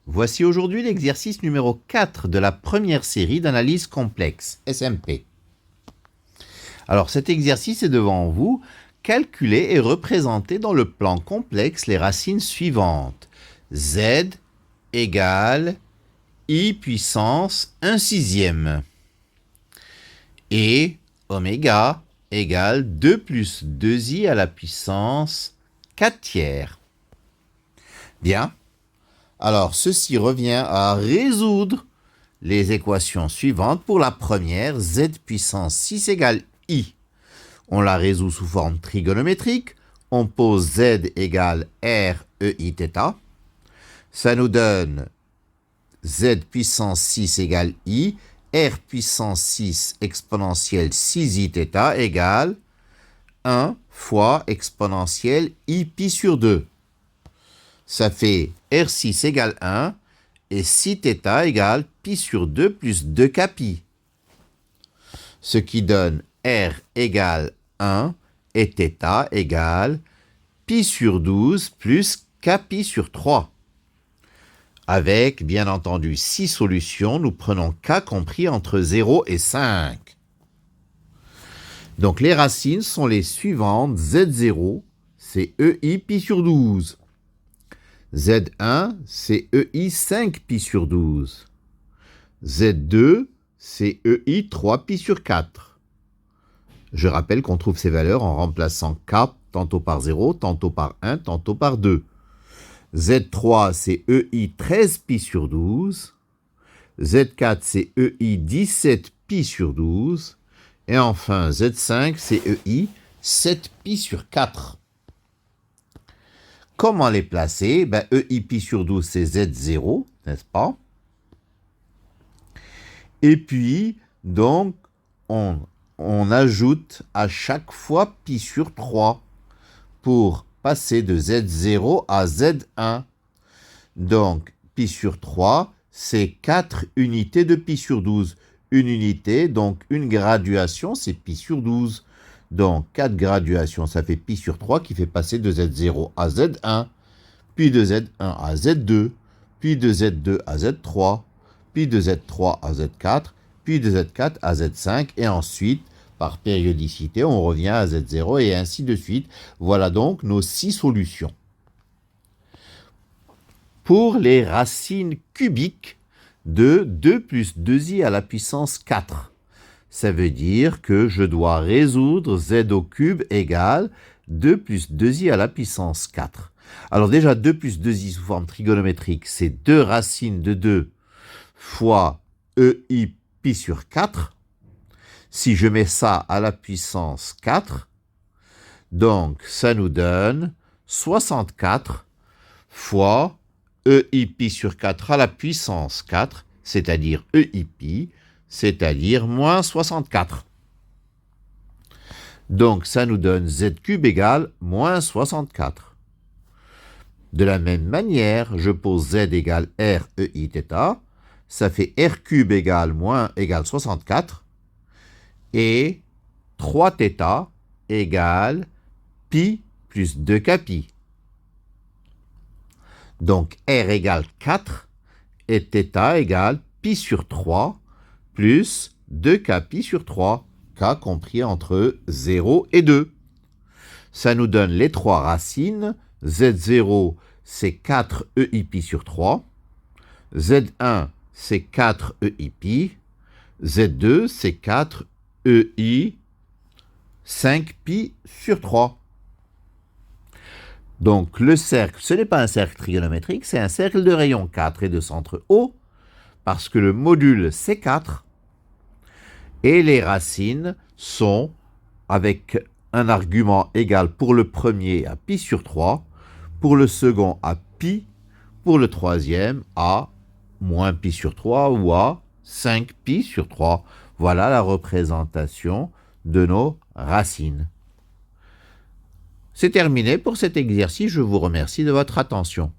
Voici aujourd'hui l'exercice numéro 4 de la première série d'analyse complexe, SMP. Alors cet exercice est devant vous. Calculez et représentez dans le plan complexe les racines suivantes. Z égale I puissance 1/6 et oméga égale 2 plus 2i à la puissance 4/3. Bien. Alors, ceci revient à résoudre les équations suivantes. Pour la première, z puissance 6 égale i. On la résout sous forme trigonométrique. On pose z égale r e i θ. Ça nous donne z puissance 6 égale i. R puissance 6 exponentielle 6i θ égale 1 fois exponentielle i pi sur 2. Ça fait R6 égale 1 et 6θ égale pi sur 2 plus 2k pi. Ce qui donne R égale 1 et θ égale pi sur 12 plus k pi sur 3. Avec, bien entendu, 6 solutions, nous prenons k compris entre 0 et 5. Donc les racines sont les suivantes. Z0, c'est EI pi sur 12. Z1, c'est EI 5 pi sur 12. Z2, c'est EI 3 pi sur 4. Je rappelle qu'on trouve ces valeurs en remplaçant K tantôt par 0, tantôt par 1, tantôt par 2. Z3, c'est EI 13 pi sur 12. Z4, c'est EI 17 pi sur 12. Et enfin, Z5, c'est EI 7 pi sur 4. Comment les placer? EI pi sur 12, c'est Z0, n'est-ce pas? Et puis, donc, on ajoute à chaque fois pi sur 3 pour passer de Z0 à Z1. Donc, pi sur 3, c'est 4 unités de pi sur 12. Une unité, donc une graduation, c'est pi sur 12. Donc, 4 graduations, ça fait pi sur 3 qui fait passer de Z0 à Z1, puis de Z1 à Z2, puis de Z2 à Z3, puis de Z3 à Z4, puis de Z4 à Z5, et ensuite, par périodicité, on revient à Z0 et ainsi de suite. Voilà donc nos 6 solutions. Pour les racines cubiques de 2 plus 2i à la puissance 4, ça veut dire que je dois résoudre z au cube égale 2 plus 2i à la puissance 4. Alors déjà, 2 plus 2i sous forme trigonométrique, c'est 2 racines de 2 fois ei pi sur 4. Si je mets ça à la puissance 4, donc ça nous donne 64 fois ei pi sur 4 à la puissance 4, c'est-à-dire ei pi, c'est-à-dire moins 64. Donc, ça nous donne z cube égale moins 64. De la même manière, je pose z égale r ei θ, ça fait r cube égale 64, et 3θ égale pi plus 2k pi. Donc, r égale 4, et θ égale pi sur 3, plus 2k pi sur 3, k compris entre 0 et 2. Ça nous donne les 3 racines. Z0, c'est 4 ei pi sur 3. Z1, c'est 4 ei pi. Z2, c'est 4 ei 5 pi sur 3. Donc le cercle, ce n'est pas un cercle trigonométrique, c'est un cercle de rayon 4 et de centre O, parce que le module c'est 4, et les racines sont avec un argument égal pour le premier à pi sur 3, pour le second à pi, pour le troisième à moins pi sur 3 ou à 5 pi sur 3. Voilà la représentation de nos racines. C'est terminé pour cet exercice, je vous remercie de votre attention.